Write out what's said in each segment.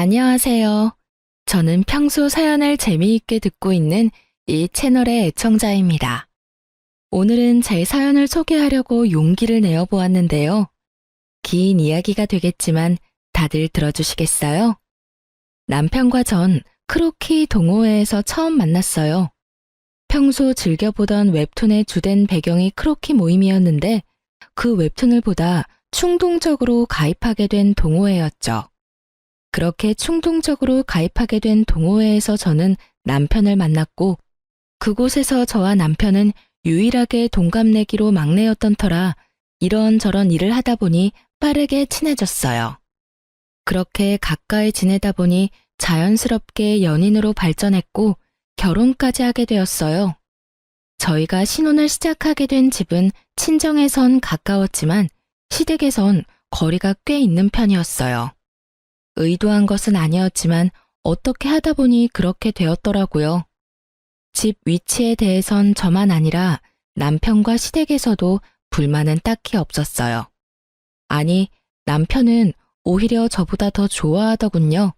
안녕하세요. 저는 평소 사연을 재미있게 듣고 있는 이 채널의 애청자입니다. 오늘은 제 사연을 소개하려고 용기를 내어 보았는데요. 긴 이야기가 되겠지만 다들 들어주시겠어요? 남편과 전 크로키 동호회에서 처음 만났어요. 평소 즐겨보던 웹툰의 주된 배경이 크로키 모임이었는데 그 웹툰을 보다 충동적으로 가입하게 된 동호회였죠. 그렇게 충동적으로 가입하게 된 동호회에서 저는 남편을 만났고 그곳에서 저와 남편은 유일하게 동갑내기로 막내였던 터라 이런저런 일을 하다 보니 빠르게 친해졌어요. 그렇게 가까이 지내다 보니 자연스럽게 연인으로 발전했고 결혼까지 하게 되었어요. 저희가 신혼을 시작하게 된 집은 친정에선 가까웠지만 시댁에선 거리가 꽤 있는 편이었어요. 의도한 것은 아니었지만 어떻게 하다 보니 그렇게 되었더라고요. 집 위치에 대해선 저만 아니라 남편과 시댁에서도 불만은 딱히 없었어요. 아니, 남편은 오히려 저보다 더 좋아하더군요.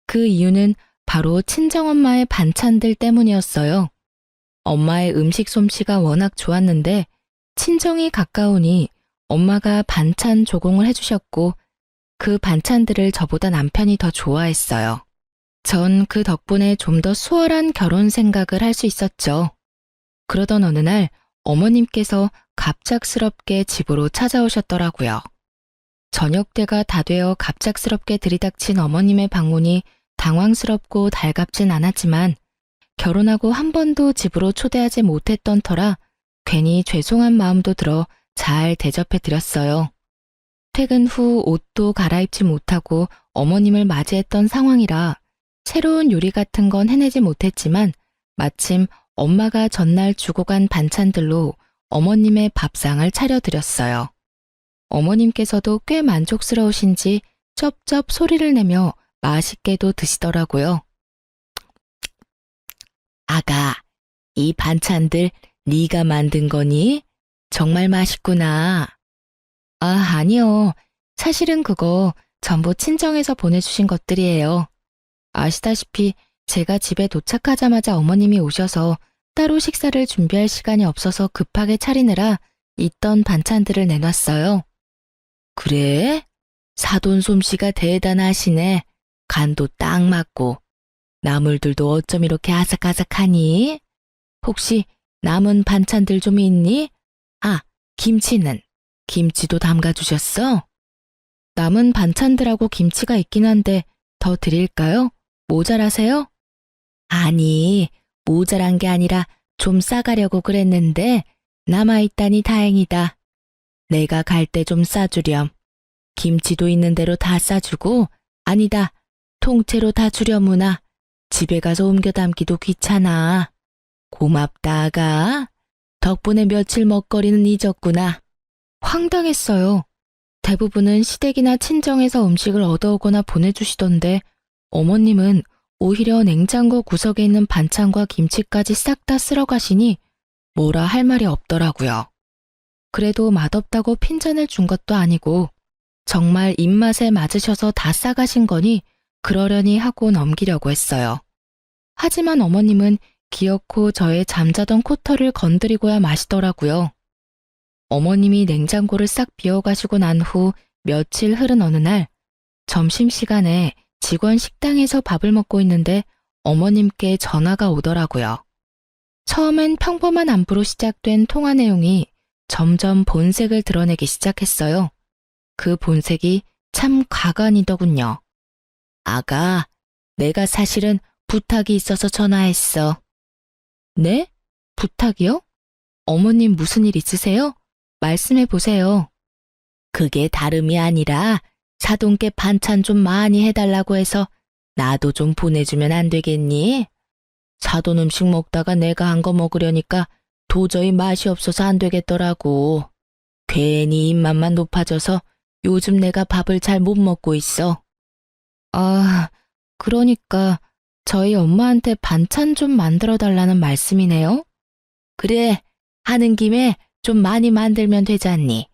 그 이유는 바로 친정엄마의 반찬들 때문이었어요. 엄마의 음식 솜씨가 워낙 좋았는데 친정이 가까우니 엄마가 반찬 조공을 해주셨고 그 반찬들을 저보다 남편이 더 좋아했어요. 전 그 덕분에 좀 더 수월한 결혼 생각을 할 수 있었죠. 그러던 어느 날 어머님께서 갑작스럽게 집으로 찾아오셨더라고요. 저녁 때가 다 되어 갑작스럽게 들이닥친 어머님의 방문이 당황스럽고 달갑진 않았지만 결혼하고 한 번도 집으로 초대하지 못했던 터라 괜히 죄송한 마음도 들어 잘 대접해 드렸어요. 퇴근 후 옷도 갈아입지 못하고 어머님을 맞이했던 상황이라 새로운 요리 같은 건 해내지 못했지만 마침 엄마가 전날 주고 간 반찬들로 어머님의 밥상을 차려드렸어요. 어머님께서도 꽤 만족스러우신지 쩝쩝 소리를 내며 맛있게도 드시더라고요. 아가, 이 반찬들 네가 만든 거니? 정말 맛있구나. 아, 아니요. 사실은 그거 전부 친정에서 보내주신 것들이에요. 아시다시피 제가 집에 도착하자마자 어머님이 오셔서 따로 식사를 준비할 시간이 없어서 급하게 차리느라 있던 반찬들을 내놨어요. 그래? 사돈 솜씨가 대단하시네. 간도 딱 맞고. 나물들도 어쩜 이렇게 아삭아삭하니? 혹시 남은 반찬들 좀 있니? 아, 김치는? 김치도 담가주셨어? 남은 반찬들하고 김치가 있긴 한데 더 드릴까요? 모자라세요? 아니, 모자란 게 아니라 좀 싸가려고 그랬는데 남아있다니 다행이다. 내가 갈 때 좀 싸주렴. 김치도 있는 대로 다 싸주고 아니다, 통째로 다 주려무나. 집에 가서 옮겨 담기도 귀찮아. 고맙다, 아가. 덕분에 며칠 먹거리는 잊었구나. 황당했어요. 대부분은 시댁이나 친정에서 음식을 얻어오거나 보내주시던데 어머님은 오히려 냉장고 구석에 있는 반찬과 김치까지 싹 다 쓸어 가시니 뭐라 할 말이 없더라고요. 그래도 맛없다고 핀잔을 준 것도 아니고 정말 입맛에 맞으셔서 다 싸가신 거니 그러려니 하고 넘기려고 했어요. 하지만 어머님은 기어코 저의 잠자던 코털을 건드리고야 마시더라고요. 어머님이 냉장고를 싹 비워가시고 난 후 며칠 흐른 어느 날 점심시간에 직원 식당에서 밥을 먹고 있는데 어머님께 전화가 오더라고요. 처음엔 평범한 안부로 시작된 통화 내용이 점점 본색을 드러내기 시작했어요. 그 본색이 참 가관이더군요. 아가, 내가 사실은 부탁이 있어서 전화했어. 네? 부탁이요? 어머님 무슨 일 있으세요? 말씀해 보세요. 그게 다름이 아니라 사돈께 반찬 좀 많이 해달라고 해서 나도 좀 보내주면 안 되겠니? 사돈 음식 먹다가 내가 한 거 먹으려니까 도저히 맛이 없어서 안 되겠더라고. 괜히 입맛만 높아져서 요즘 내가 밥을 잘 못 먹고 있어. 아, 그러니까 저희 엄마한테 반찬 좀 만들어 달라는 말씀이네요? 그래, 하는 김에 좀 많이 만들면 되잖니.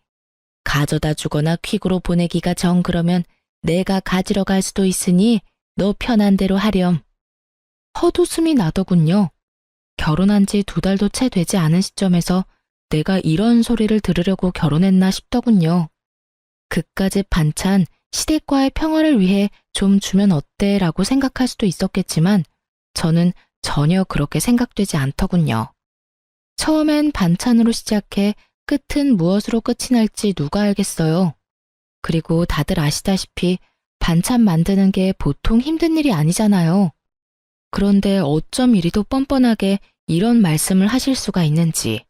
가져다 주거나 퀵으로 보내기가 정 그러면 내가 가지러 갈 수도 있으니 너 편한 대로 하렴. 헛웃음이 나더군요. 결혼한 지 2달도 채 되지 않은 시점에서 내가 이런 소리를 들으려고 결혼했나 싶더군요. 그까짓 반찬, 시댁과의 평화를 위해 좀 주면 어때? 라고 생각할 수도 있었겠지만 저는 전혀 그렇게 생각되지 않더군요. 처음엔 반찬으로 시작해 끝은 무엇으로 끝이 날지 누가 알겠어요. 그리고 다들 아시다시피 반찬 만드는 게 보통 힘든 일이 아니잖아요. 그런데 어쩜 이리도 뻔뻔하게 이런 말씀을 하실 수가 있는지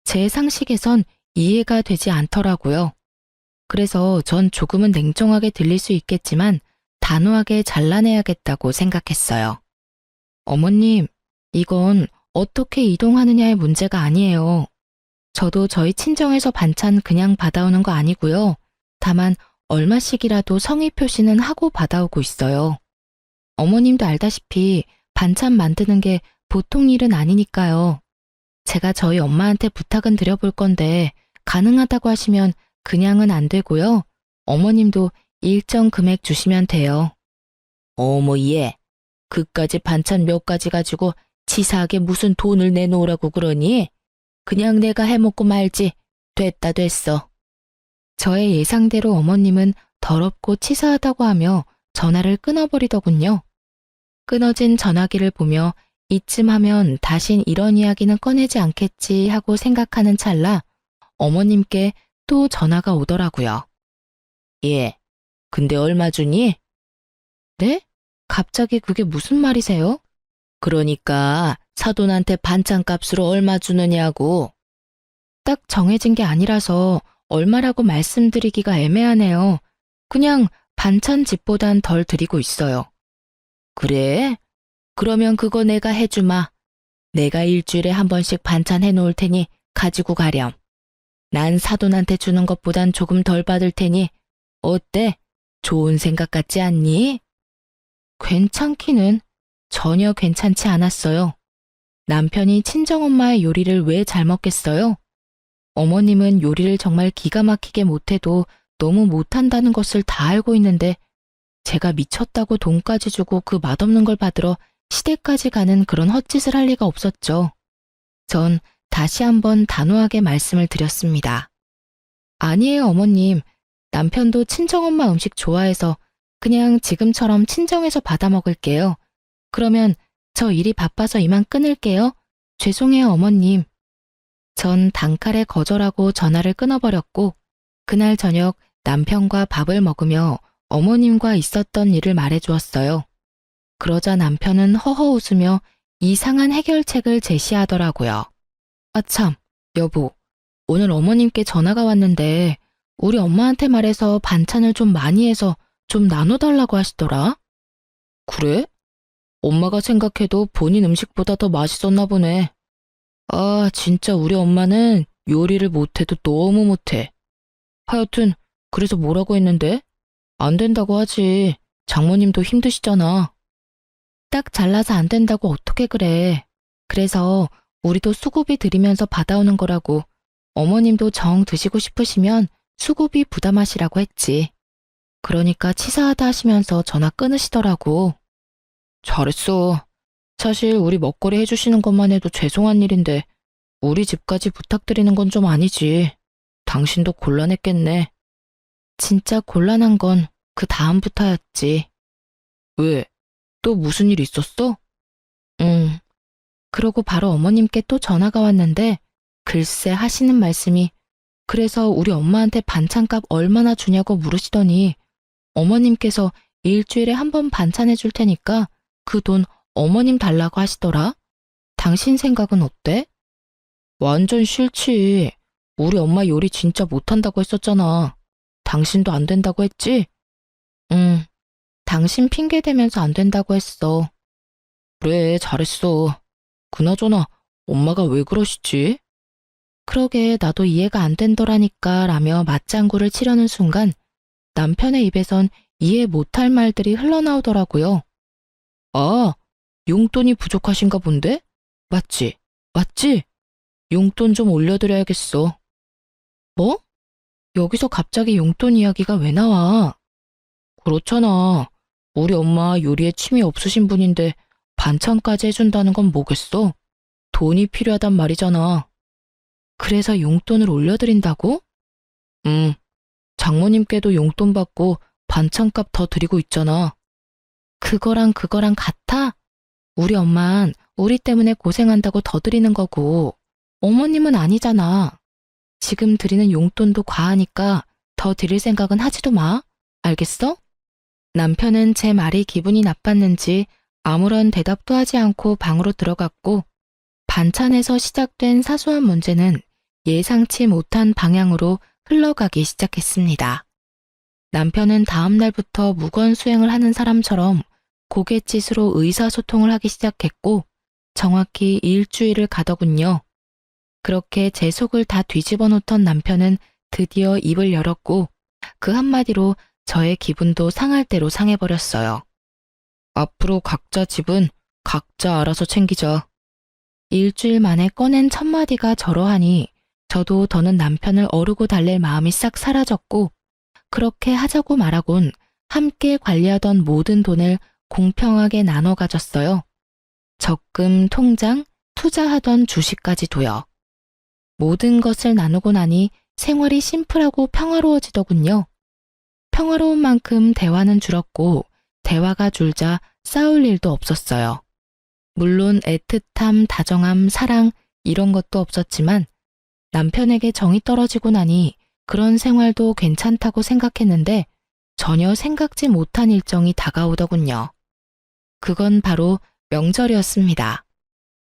제 상식에선 이해가 되지 않더라고요. 그래서 전 조금은 냉정하게 들릴 수 있겠지만 단호하게 잘라내야겠다고 생각했어요. 어머님, 이건 어떻게 이동하느냐의 문제가 아니에요. 저도 저희 친정에서 반찬 그냥 받아오는 거 아니고요. 다만 얼마씩이라도 성의 표시는 하고 받아오고 있어요. 어머님도 알다시피 반찬 만드는 게 보통 일은 아니니까요. 제가 저희 엄마한테 부탁은 드려볼 건데 가능하다고 하시면 그냥은 안 되고요. 어머님도 일정 금액 주시면 돼요. 어머 얘, 그까지 반찬 몇 가지 가지고 치사하게 무슨 돈을 내놓으라고 그러니? 그냥 내가 해먹고 말지. 됐다 됐어. 저의 예상대로 어머님은 더럽고 치사하다고 하며 전화를 끊어버리더군요. 끊어진 전화기를 보며 이쯤 하면 다신 이런 이야기는 꺼내지 않겠지 하고 생각하는 찰나 어머님께 또 전화가 오더라고요. 예, 근데 얼마 주니? 네? 갑자기 그게 무슨 말이세요? 그러니까 사돈한테 반찬값으로 얼마 주느냐고. 딱 정해진 게 아니라서 얼마라고 말씀드리기가 애매하네요. 그냥 반찬집보단 덜 드리고 있어요. 그래? 그러면 그거 내가 해주마. 내가 일주일에 한 번씩 반찬 해놓을 테니 가지고 가렴. 난 사돈한테 주는 것보단 조금 덜 받을 테니 어때? 좋은 생각 같지 않니? 괜찮기는 전혀 괜찮지 않았어요. 남편이 친정엄마의 요리를 왜 잘 먹겠어요? 어머님은 요리를 정말 기가 막히게 못해도 너무 못한다는 것을 다 알고 있는데 제가 미쳤다고 돈까지 주고 그 맛없는 걸 받으러 시댁까지 가는 그런 헛짓을 할 리가 없었죠. 전 다시 한번 단호하게 말씀을 드렸습니다. 아니에요, 어머님. 남편도 친정엄마 음식 좋아해서 그냥 지금처럼 친정에서 받아 먹을게요. 그러면 저 일이 바빠서 이만 끊을게요. 죄송해요, 어머님. 전 단칼에 거절하고 전화를 끊어버렸고 그날 저녁 남편과 밥을 먹으며 어머님과 있었던 일을 말해주었어요. 그러자 남편은 허허 웃으며 이상한 해결책을 제시하더라고요. 아 참, 여보. 오늘 어머님께 전화가 왔는데 우리 엄마한테 말해서 반찬을 좀 많이 해서 좀 나눠달라고 하시더라. 그래? 엄마가 생각해도 본인 음식보다 더 맛있었나 보네. 아, 진짜 우리 엄마는 요리를 못해도 너무 못해. 하여튼 그래서 뭐라고 했는데? 안 된다고 하지. 장모님도 힘드시잖아. 딱 잘라서 안 된다고 어떻게 그래. 그래서 우리도 수고비 드리면서 받아오는 거라고. 어머님도 정 드시고 싶으시면 수고비 부담하시라고 했지. 그러니까 치사하다 하시면서 전화 끊으시더라고. 잘했어. 사실 우리 먹거리 해주시는 것만 해도 죄송한 일인데 우리 집까지 부탁드리는 건 좀 아니지. 당신도 곤란했겠네. 진짜 곤란한 건 그 다음부터였지. 왜? 또 무슨 일 있었어? 그러고 바로 어머님께 또 전화가 왔는데 글쎄 하시는 말씀이 그래서 우리 엄마한테 반찬값 얼마나 주냐고 물으시더니 어머님께서 일주일에 한 번 반찬 해줄 테니까 그 돈 어머님 달라고 하시더라. 당신 생각은 어때? 완전 싫지. 우리 엄마 요리 진짜 못한다고 했었잖아. 당신도 안 된다고 했지? 응, 당신 핑계 대면서 안 된다고 했어. 그래, 잘했어. 그나저나 엄마가 왜 그러시지? 그러게 나도 이해가 안 된더라니까 라며 맞장구를 치려는 순간 남편의 입에선 이해 못할 말들이 흘러나오더라고요. 아, 용돈이 부족하신가 본데? 맞지? 맞지? 용돈 좀 올려드려야겠어. 뭐? 여기서 갑자기 용돈 이야기가 왜 나와? 그렇잖아. 우리 엄마 요리에 취미 없으신 분인데 반찬까지 해준다는 건 뭐겠어? 돈이 필요하단 말이잖아. 그래서 용돈을 올려드린다고? 응, 장모님께도 용돈 받고 반찬값 더 드리고 있잖아. 그거랑 같아? 우리 엄만 우리 때문에 고생한다고 더 드리는 거고, 어머님은 아니잖아. 지금 드리는 용돈도 과하니까 더 드릴 생각은 하지도 마. 알겠어? 남편은 제 말이 기분이 나빴는지 아무런 대답도 하지 않고 방으로 들어갔고, 반찬에서 시작된 사소한 문제는 예상치 못한 방향으로 흘러가기 시작했습니다. 남편은 다음 날부터 무건수행을 하는 사람처럼 고갯짓으로 의사소통을 하기 시작했고, 정확히 일주일을 가더군요. 그렇게 제 속을 다 뒤집어 놓던 남편은 드디어 입을 열었고, 그 한마디로 저의 기분도 상할 대로 상해버렸어요. 앞으로 각자 집은 각자 알아서 챙기자. 일주일 만에 꺼낸 첫마디가 저러하니 저도 더는 남편을 어르고 달랠 마음이 싹 사라졌고, 그렇게 하자고 말하곤 함께 관리하던 모든 돈을 공평하게 나눠 가졌어요. 적금, 통장, 투자하던 주식까지도요. 모든 것을 나누고 나니 생활이 심플하고 평화로워지더군요. 평화로운 만큼 대화는 줄었고, 대화가 줄자 싸울 일도 없었어요. 물론 애틋함, 다정함, 사랑 이런 것도 없었지만 남편에게 정이 떨어지고 나니 그런 생활도 괜찮다고 생각했는데 전혀 생각지 못한 일정이 다가오더군요. 그건 바로 명절이었습니다.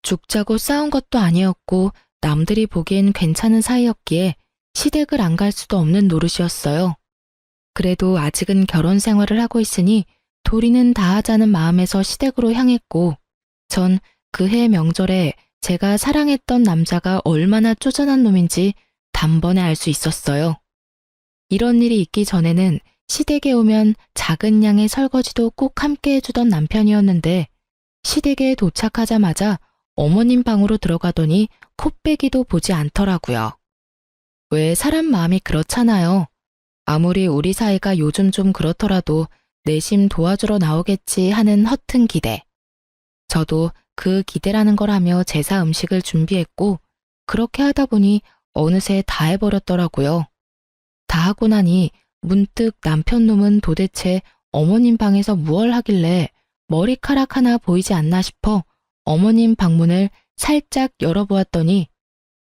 죽자고 싸운 것도 아니었고 남들이 보기엔 괜찮은 사이였기에 시댁을 안 갈 수도 없는 노릇이었어요. 그래도 아직은 결혼 생활을 하고 있으니 도리는 다하자는 마음에서 시댁으로 향했고, 전 그해 명절에 제가 사랑했던 남자가 얼마나 쪼잔한 놈인지 단번에 알 수 있었어요. 이런 일이 있기 전에는 시댁에 오면 작은 양의 설거지도 꼭 함께 해주던 남편이었는데, 시댁에 도착하자마자 어머님 방으로 들어가더니 코빼기도 보지 않더라고요. 왜 사람 마음이 그렇잖아요. 아무리 우리 사이가 요즘 좀 그렇더라도 내심 도와주러 나오겠지 하는 허튼 기대. 저도 그 기대라는 걸 하며 제사 음식을 준비했고, 그렇게 하다 보니 어느새 다 해버렸더라고요. 다 하고 나니 문득 남편 놈은 도대체 어머님 방에서 무얼 하길래 머리카락 하나 보이지 않나 싶어 어머님 방문을 살짝 열어보았더니,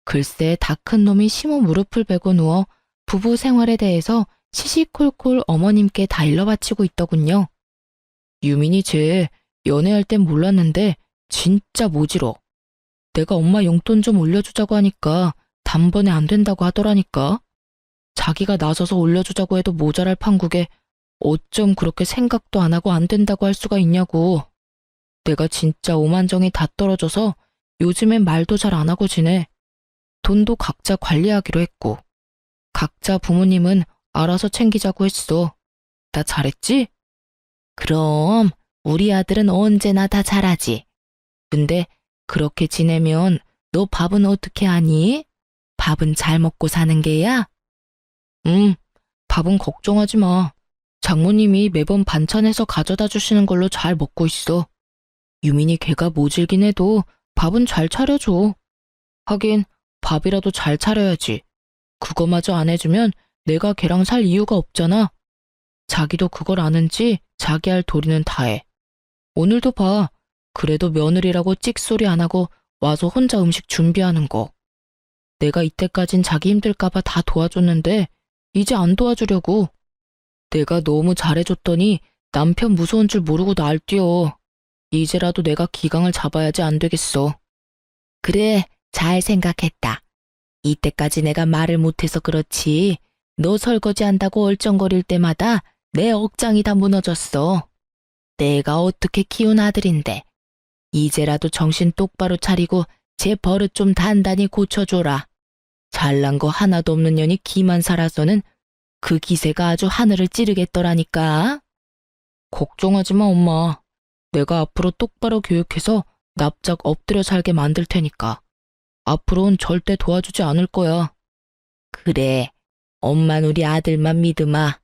글쎄 다 큰 놈이 심호 무릎을 베고 누워 부부 생활에 대해서 시시콜콜 어머님께 다 일러바치고 있더군요. 유민이 쟤 연애할 땐 몰랐는데 진짜 모질어. 내가 엄마 용돈 좀 올려주자고 하니까 단번에 안 된다고 하더라니까. 자기가 나서서 올려주자고 해도 모자랄 판국에 어쩜 그렇게 생각도 안 하고 안 된다고 할 수가 있냐고. 내가 진짜 오만정이 다 떨어져서 요즘엔 말도 잘 안 하고 지내. 돈도 각자 관리하기로 했고, 각자 부모님은 알아서 챙기자고 했어. 나 잘했지? 그럼 우리 아들은 언제나 다 잘하지. 근데 그렇게 지내면 너 밥은 어떻게 하니? 밥은 잘 먹고 사는 게야? 밥은 걱정하지 마. 장모님이 매번 반찬해서 가져다 주시는 걸로 잘 먹고 있어. 유민이 걔가 모질긴 해도 밥은 잘 차려줘. 하긴 밥이라도 잘 차려야지. 그거마저 안 해주면 내가 걔랑 살 이유가 없잖아. 자기도 그걸 아는지 자기 할 도리는 다 해. 오늘도 봐. 그래도 며느리라고 찍소리 안 하고 와서 혼자 음식 준비하는 거. 내가 이때까진 자기 힘들까봐 다 도와줬는데 이제 안 도와주려고. 내가 너무 잘해줬더니 남편 무서운 줄 모르고 날 뛰어. 이제라도 내가 기강을 잡아야지 안 되겠어. 그래, 잘 생각했다. 이때까지 내가 말을 못해서 그렇지. 너 설거지 한다고 얼쩡거릴 때마다 내 억장이 다 무너졌어. 내가 어떻게 키운 아들인데. 이제라도 정신 똑바로 차리고 제 버릇 좀 단단히 고쳐줘라. 잘난 거 하나도 없는 년이 기만 살아서는 그 기세가 아주 하늘을 찌르겠더라니까. 걱정하지 마, 엄마. 내가 앞으로 똑바로 교육해서 납작 엎드려 살게 만들 테니까. 앞으로는 절대 도와주지 않을 거야. 그래, 엄만 우리 아들만 믿으마.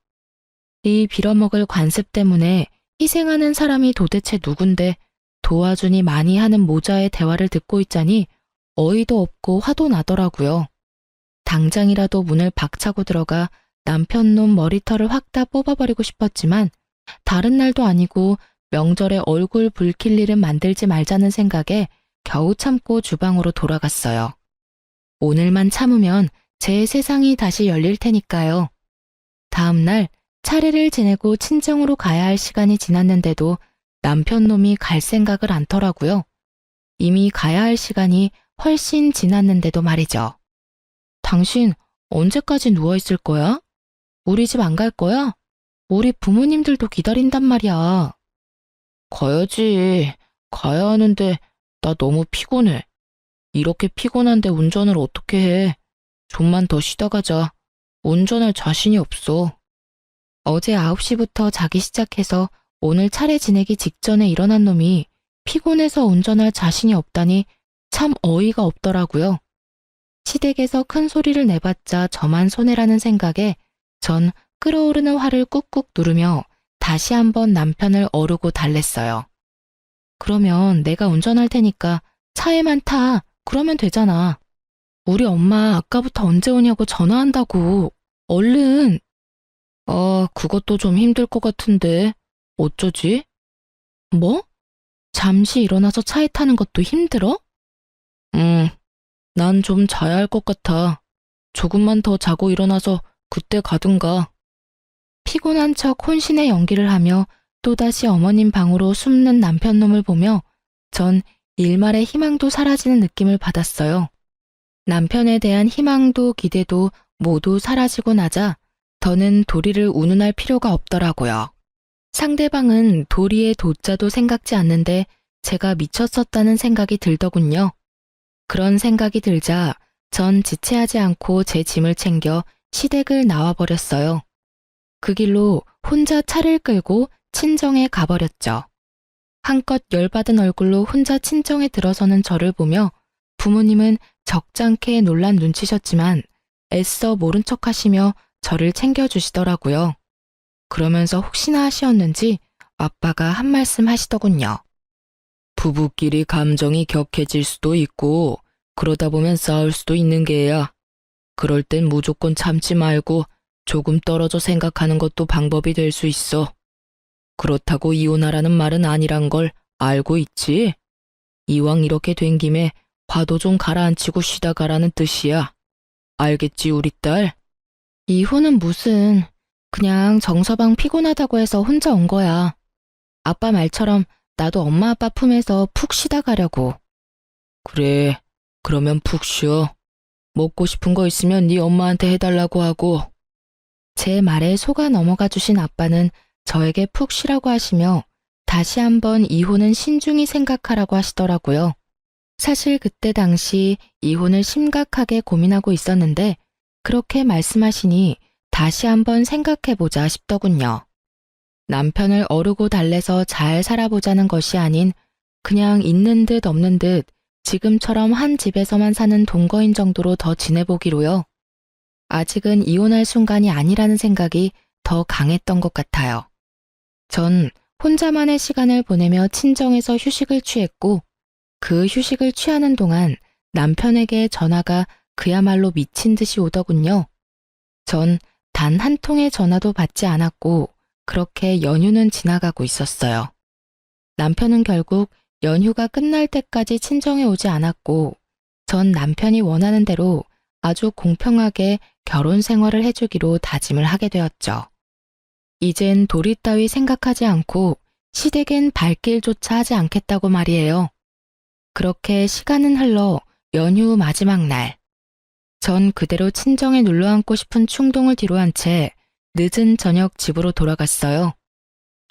이 빌어먹을 관습 때문에 희생하는 사람이 도대체 누군데 도와주니 많이 하는 모자의 대화를 듣고 있자니 어이도 없고 화도 나더라고요. 당장이라도 문을 박차고 들어가 남편놈 머리털을 확 다 뽑아버리고 싶었지만 다른 날도 아니고 명절에 얼굴 붉힐 일은 만들지 말자는 생각에 겨우 참고 주방으로 돌아갔어요. 오늘만 참으면 제 세상이 다시 열릴 테니까요. 다음 날 차례를 지내고 친정으로 가야 할 시간이 지났는데도 남편놈이 갈 생각을 않더라고요. 이미 가야 할 시간이 훨씬 지났는데도 말이죠. 당신 언제까지 누워있을 거야? 우리 집 안 갈 거야? 우리 부모님들도 기다린단 말이야. 가야지. 가야 하는데 나 너무 피곤해. 이렇게 피곤한데 운전을 어떻게 해? 좀만 더 쉬다 가자. 운전할 자신이 없어. 어제 9시부터 자기 시작해서 오늘 차례 지내기 직전에 일어난 놈이 피곤해서 운전할 자신이 없다니 참 어이가 없더라고요. 시댁에서 큰 소리를 내봤자 저만 손해라는 생각에 전 끓어오르는 화를 꾹꾹 누르며 다시 한번 남편을 어르고 달랬어요. 그러면 내가 운전할 테니까 차에만 타. 그러면 되잖아. 우리 엄마 아까부터 언제 오냐고 전화한다고. 얼른. 그것도 좀 힘들 것 같은데. 어쩌지? 뭐? 잠시 일어나서 차에 타는 것도 힘들어? 난 좀 자야 할 것 같아. 조금만 더 자고 일어나서 그때 가든가. 피곤한 척 혼신의 연기를 하며 또다시 어머님 방으로 숨는 남편놈을 보며 전 일말의 희망도 사라지는 느낌을 받았어요. 남편에 대한 희망도 기대도 모두 사라지고 나자 더는 도리를 운운할 필요가 없더라고요. 상대방은 도리의 도자도 생각지 않는데 제가 미쳤었다는 생각이 들더군요. 그런 생각이 들자 전 지체하지 않고 제 짐을 챙겨 시댁을 나와버렸어요. 그 길로 혼자 차를 끌고 친정에 가버렸죠. 한껏 열받은 얼굴로 혼자 친정에 들어서는 저를 보며 부모님은 적잖게 놀란 눈치셨지만 애써 모른 척 하시며 저를 챙겨주시더라고요. 그러면서 혹시나 하시었는지 아빠가 한 말씀 하시더군요. 부부끼리 감정이 격해질 수도 있고 그러다 보면 싸울 수도 있는 게야. 그럴 땐 무조건 참지 말고 조금 떨어져 생각하는 것도 방법이 될 수 있어. 그렇다고 이혼하라는 말은 아니란 걸 알고 있지? 이왕 이렇게 된 김에 화도 좀 가라앉히고 쉬다 가라는 뜻이야. 알겠지, 우리 딸? 이혼은 무슨, 그냥 정서방 피곤하다고 해서 혼자 온 거야. 아빠 말처럼 나도 엄마 아빠 품에서 푹 쉬다 가려고. 그래, 그러면 푹 쉬어. 먹고 싶은 거 있으면 네 엄마한테 해달라고 하고. 제 말에 속아 넘어가 주신 아빠는 저에게 푹 쉬라고 하시며 다시 한번 이혼은 신중히 생각하라고 하시더라고요. 사실 그때 당시 이혼을 심각하게 고민하고 있었는데 그렇게 말씀하시니 다시 한번 생각해보자 싶더군요. 남편을 어르고 달래서 잘 살아보자는 것이 아닌 그냥 있는 듯 없는 듯 지금처럼 한 집에서만 사는 동거인 정도로 더 지내보기로요. 아직은 이혼할 순간이 아니라는 생각이 더 강했던 것 같아요. 전 혼자만의 시간을 보내며 친정에서 휴식을 취했고 그 휴식을 취하는 동안 남편에게 전화가 그야말로 미친 듯이 오더군요. 전 단 한 통의 전화도 받지 않았고 그렇게 연휴는 지나가고 있었어요. 남편은 결국 연휴가 끝날 때까지 친정에 오지 않았고 전 남편이 원하는 대로 아주 공평하게 결혼 생활을 해주기로 다짐을 하게 되었죠. 이젠 도리 따위 생각하지 않고 시댁엔 발길조차 하지 않겠다고 말이에요. 그렇게 시간은 흘러 연휴 마지막 날. 전 그대로 친정에 눌러앉고 싶은 충동을 뒤로한 채 늦은 저녁 집으로 돌아갔어요.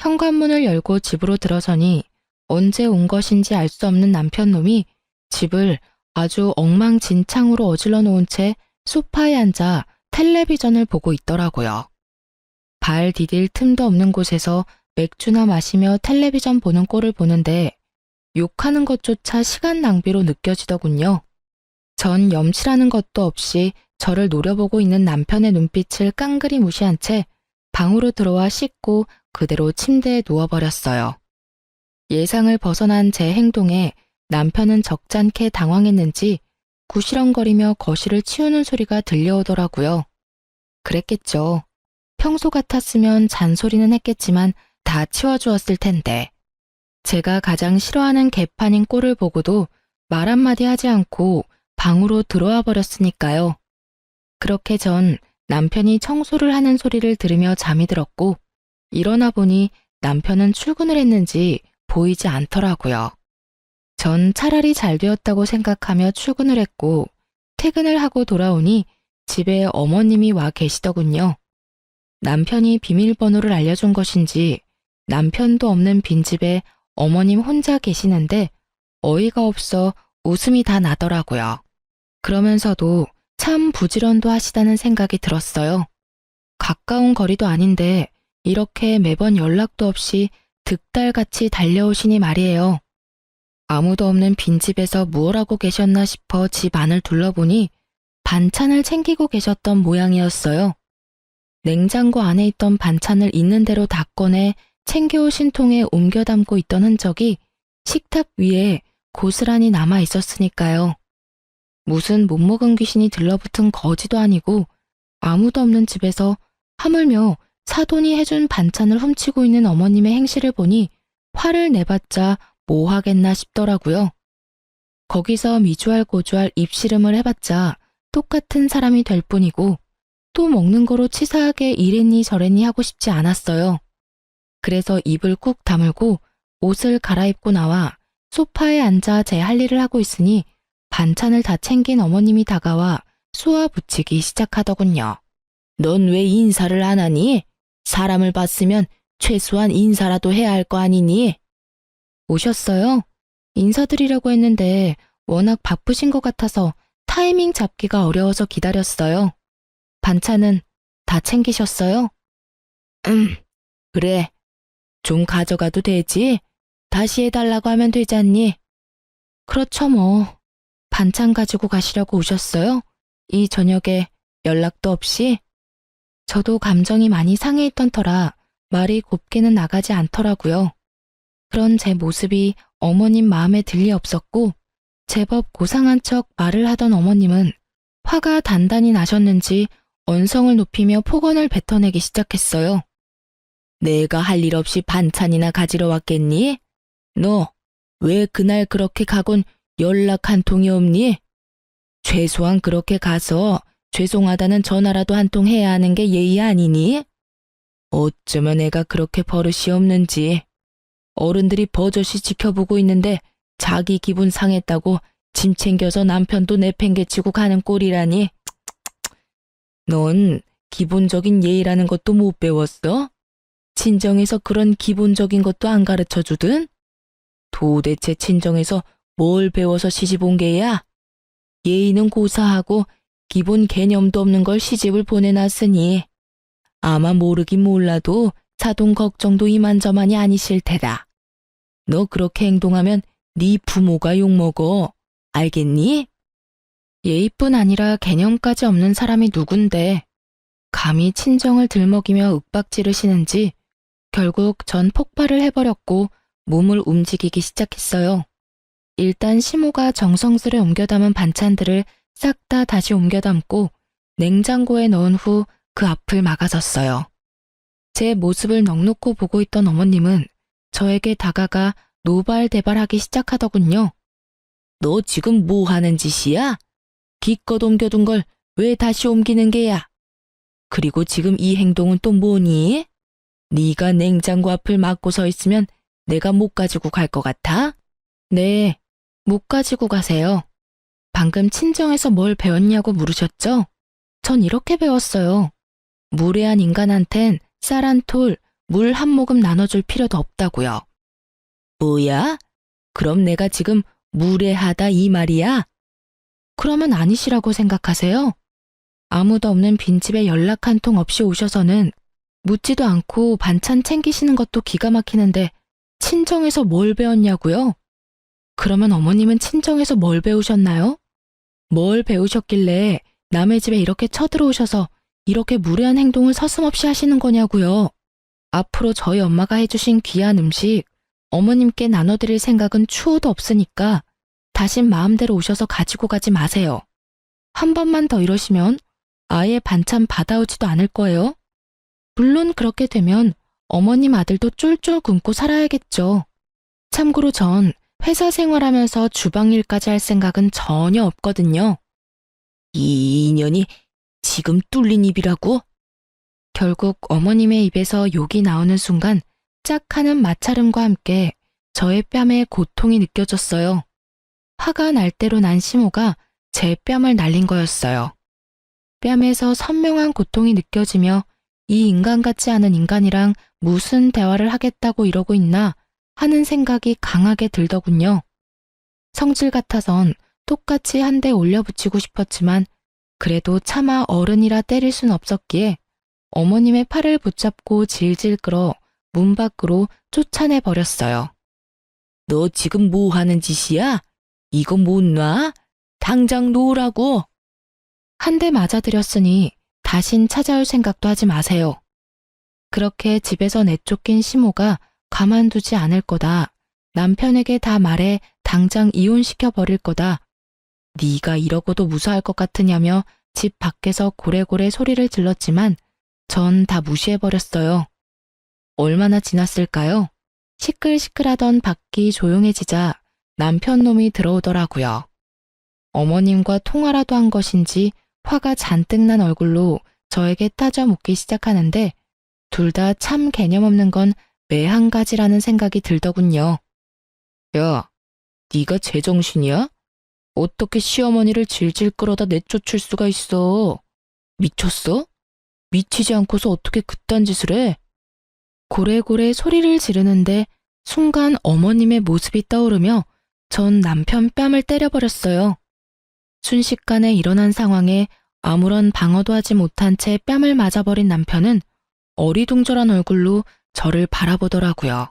현관문을 열고 집으로 들어서니 언제 온 것인지 알 수 없는 남편놈이 집을 아주 엉망진창으로 어질러 놓은 채 소파에 앉아 텔레비전을 보고 있더라고요. 발 디딜 틈도 없는 곳에서 맥주나 마시며 텔레비전 보는 꼴을 보는데 욕하는 것조차 시간 낭비로 느껴지더군요. 전 염치라는 것도 없이 저를 노려보고 있는 남편의 눈빛을 깡그리 무시한 채 방으로 들어와 씻고 그대로 침대에 누워버렸어요. 예상을 벗어난 제 행동에 남편은 적잖게 당황했는지 구시렁거리며 거실을 치우는 소리가 들려오더라고요. 그랬겠죠. 평소 같았으면 잔소리는 했겠지만 다 치워주었을 텐데. 제가 가장 싫어하는 개판인 꼴을 보고도 말 한마디 하지 않고 방으로 들어와 버렸으니까요. 그렇게 전 남편이 청소를 하는 소리를 들으며 잠이 들었고, 일어나 보니 남편은 출근을 했는지 보이지 않더라고요. 전 차라리 잘 되었다고 생각하며 출근을 했고, 퇴근을 하고 돌아오니 집에 어머님이 와 계시더군요. 남편이 비밀번호를 알려준 것인지 남편도 없는 빈집에 어머님 혼자 계시는데 어이가 없어 웃음이 다 나더라고요. 그러면서도 참 부지런도 하시다는 생각이 들었어요. 가까운 거리도 아닌데 이렇게 매번 연락도 없이 득달같이 달려오시니 말이에요. 아무도 없는 빈집에서 무얼 하고 계셨나 싶어 집 안을 둘러보니 반찬을 챙기고 계셨던 모양이었어요. 냉장고 안에 있던 반찬을 있는 대로 다 꺼내 챙겨오신 통에 옮겨 담고 있던 흔적이 식탁 위에 고스란히 남아 있었으니까요. 무슨 못 먹은 귀신이 들러붙은 거지도 아니고 아무도 없는 집에서 하물며 사돈이 해준 반찬을 훔치고 있는 어머님의 행실을 보니 화를 내봤자 뭐 하겠나 싶더라고요. 거기서 미주알 고주알 입씨름을 해봤자 똑같은 사람이 될 뿐이고 또 먹는 거로 치사하게 이랬니 저랬니 하고 싶지 않았어요. 그래서 입을 꾹 다물고 옷을 갈아입고 나와 소파에 앉아 제 할 일을 하고 있으니 반찬을 다 챙긴 어머님이 다가와 쏘아붙이기 시작하더군요. 넌 왜 인사를 안 하니? 사람을 봤으면 최소한 인사라도 해야 할 거 아니니? 오셨어요? 인사드리려고 했는데 워낙 바쁘신 것 같아서 타이밍 잡기가 어려워서 기다렸어요. 반찬은 다 챙기셨어요? 그래. 좀 가져가도 되지? 다시 해달라고 하면 되지 않니? 그렇죠 뭐. 반찬 가지고 가시려고 오셨어요? 이 저녁에 연락도 없이? 저도 감정이 많이 상해 있던 터라 말이 곱게는 나가지 않더라고요. 그런 제 모습이 어머님 마음에 들리 없었고 제법 고상한 척 말을 하던 어머님은 화가 단단히 나셨는지 언성을 높이며 폭언을 뱉어내기 시작했어요. 내가 할 일 없이 반찬이나 가지러 왔겠니? 너 왜 그날 그렇게 가곤 연락 한 통이 없니? 최소한 그렇게 가서 죄송하다는 전화라도 한 통 해야 하는 게 예의 아니니? 어쩌면 애가 그렇게 버릇이 없는지. 어른들이 버젓이 지켜보고 있는데 자기 기분 상했다고 짐 챙겨서 남편도 내팽개치고 가는 꼴이라니. 넌 기본적인 예의라는 것도 못 배웠어? 친정에서 그런 기본적인 것도 안 가르쳐주든? 도대체 친정에서 뭘 배워서 시집 온 게야? 예의는 고사하고 기본 개념도 없는 걸 시집을 보내놨으니 아마 모르긴 몰라도 사돈 걱정도 이만저만이 아니실 테다. 너 그렇게 행동하면 네 부모가 욕먹어. 알겠니? 예의뿐 아니라 개념까지 없는 사람이 누군데 감히 친정을 들먹이며 윽박지르시는지 결국 전 폭발을 해버렸고 몸을 움직이기 시작했어요. 일단 시모가 정성스레 옮겨 담은 반찬들을 싹 다 다시 옮겨 담고 냉장고에 넣은 후 그 앞을 막아섰어요. 제 모습을 넋놓고 보고 있던 어머님은 저에게 다가가 노발대발하기 시작하더군요. 너 지금 뭐 하는 짓이야? 기껏 옮겨둔 걸 왜 다시 옮기는 게야? 그리고 지금 이 행동은 또 뭐니? 네가 냉장고 앞을 막고 서 있으면 내가 못 가지고 갈 것 같아? 네, 못 가지고 가세요. 방금 친정에서 뭘 배웠냐고 물으셨죠? 전 이렇게 배웠어요. 무례한 인간한텐 쌀 한 톨, 물 한 모금 나눠줄 필요도 없다고요. 뭐야? 그럼 내가 지금 무례하다 이 말이야? 그러면 아니시라고 생각하세요? 아무도 없는 빈집에 연락 한 통 없이 오셔서는 묻지도 않고 반찬 챙기시는 것도 기가 막히는데 친정에서 뭘 배웠냐고요? 그러면 어머님은 친정에서 뭘 배우셨나요? 뭘 배우셨길래 남의 집에 이렇게 쳐들어오셔서 이렇게 무례한 행동을 서슴없이 하시는 거냐고요? 앞으로 저희 엄마가 해주신 귀한 음식 어머님께 나눠드릴 생각은 추호도 없으니까 다신 마음대로 오셔서 가지고 가지 마세요. 한 번만 더 이러시면 아예 반찬 받아오지도 않을 거예요. 물론 그렇게 되면 어머님 아들도 쫄쫄 굶고 살아야겠죠. 참고로 전 회사 생활하면서 주방 일까지 할 생각은 전혀 없거든요. 이 인연이 지금 뚫린 입이라고? 결국 어머님의 입에서 욕이 나오는 순간 짝 하는 마찰음과 함께 저의 뺨에 고통이 느껴졌어요. 화가 날 대로 난 심호가 제 뺨을 날린 거였어요. 뺨에서 선명한 고통이 느껴지며 이 인간 같지 않은 인간이랑 무슨 대화를 하겠다고 이러고 있나 하는 생각이 강하게 들더군요. 성질 같아선 똑같이 한 대 올려붙이고 싶었지만 그래도 차마 어른이라 때릴 순 없었기에 어머님의 팔을 붙잡고 질질 끌어 문 밖으로 쫓아내 버렸어요. 너 지금 뭐 하는 짓이야? 이거 못 놔? 당장 놓으라고. 한 대 맞아들였으니 다신 찾아올 생각도 하지 마세요. 그렇게 집에서 내쫓긴 심호가 가만두지 않을 거다. 남편에게 다 말해 당장 이혼시켜 버릴 거다. 네가 이러고도 무사할 것 같으냐며 집 밖에서 고래고래 소리를 질렀지만 전 다 무시해버렸어요. 얼마나 지났을까요? 시끌시끌하던 밖이 조용해지자 남편 놈이 들어오더라고요. 어머님과 통화라도 한 것인지 화가 잔뜩 난 얼굴로 저에게 따져 묻기 시작하는데 둘 다 참 개념 없는 건 매 한 가지라는 생각이 들더군요. 야, 네가 제정신이야? 어떻게 시어머니를 질질 끌어다 내쫓을 수가 있어? 미쳤어? 미치지 않고서 어떻게 그딴 짓을 해? 고래고래 소리를 지르는데 순간 어머님의 모습이 떠오르며 전 남편 뺨을 때려버렸어요. 순식간에 일어난 상황에 아무런 방어도 하지 못한 채 뺨을 맞아버린 남편은 어리둥절한 얼굴로 저를 바라보더라고요.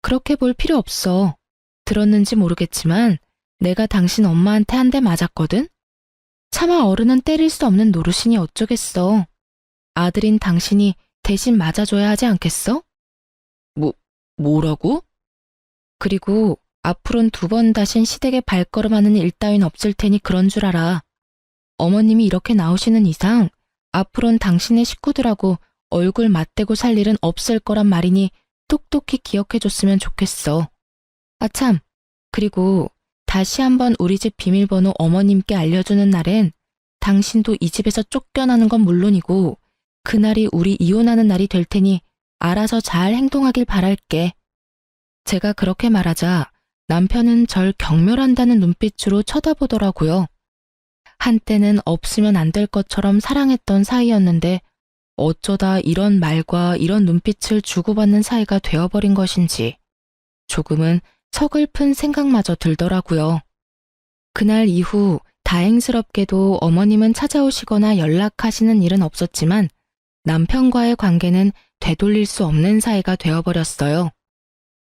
그렇게 볼 필요 없어. 들었는지 모르겠지만 내가 당신 엄마한테 한 대 맞았거든? 차마 어른은 때릴 수 없는 노릇이니 어쩌겠어. 아들인 당신이 대신 맞아줘야 하지 않겠어? 뭐라고? 그리고 앞으론 2번 다신 시댁에 발걸음하는 일 따윈 없을 테니 그런 줄 알아. 어머님이 이렇게 나오시는 이상 앞으론 당신의 식구들하고 얼굴 맞대고 살 일은 없을 거란 말이니 똑똑히 기억해줬으면 좋겠어. 아참, 그리고 다시 한번 우리 집 비밀번호 어머님께 알려주는 날엔 당신도 이 집에서 쫓겨나는 건 물론이고 그날이 우리 이혼하는 날이 될 테니 알아서 잘 행동하길 바랄게. 제가 그렇게 말하자 남편은 절 경멸한다는 눈빛으로 쳐다보더라고요. 한때는 없으면 안 될 것처럼 사랑했던 사이였는데 어쩌다 이런 말과 이런 눈빛을 주고받는 사이가 되어버린 것인지 조금은 서글픈 생각마저 들더라고요. 그날 이후 다행스럽게도 어머님은 찾아오시거나 연락하시는 일은 없었지만 남편과의 관계는 되돌릴 수 없는 사이가 되어버렸어요.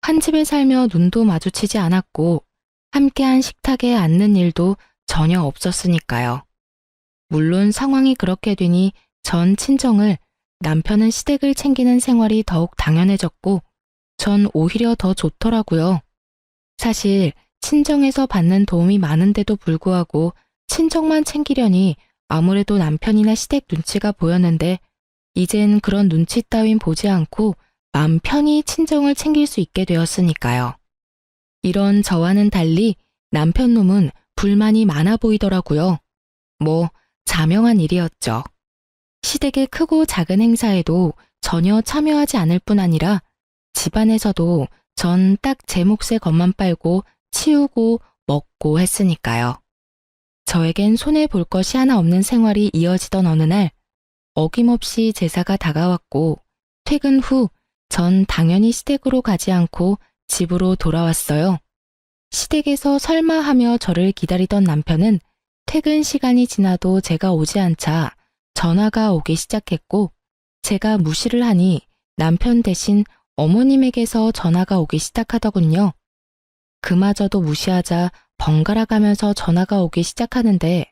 한 집에 살며 눈도 마주치지 않았고 함께한 식탁에 앉는 일도 전혀 없었으니까요. 물론 상황이 그렇게 되니 전 친정을, 남편은 시댁을 챙기는 생활이 더욱 당연해졌고 전 오히려 더 좋더라고요. 사실 친정에서 받는 도움이 많은데도 불구하고 친정만 챙기려니 아무래도 남편이나 시댁 눈치가 보였는데 이젠 그런 눈치 따윈 보지 않고 맘 편히 친정을 챙길 수 있게 되었으니까요. 이런 저와는 달리 남편 놈은 불만이 많아 보이더라고요. 자명한 일이었죠. 시댁의 크고 작은 행사에도 전혀 참여하지 않을 뿐 아니라 집안에서도 전 딱 제 몫의 것만 빨고 치우고 먹고 했으니까요. 저에겐 손해볼 것이 하나 없는 생활이 이어지던 어느 날 어김없이 제사가 다가왔고 퇴근 후 전 당연히 시댁으로 가지 않고 집으로 돌아왔어요. 시댁에서 설마 하며 저를 기다리던 남편은 퇴근 시간이 지나도 제가 오지 않자 전화가 오기 시작했고 제가 무시를 하니 남편 대신 어머님에게서 전화가 오기 시작하더군요. 그마저도 무시하자 번갈아 가면서 전화가 오기 시작하는데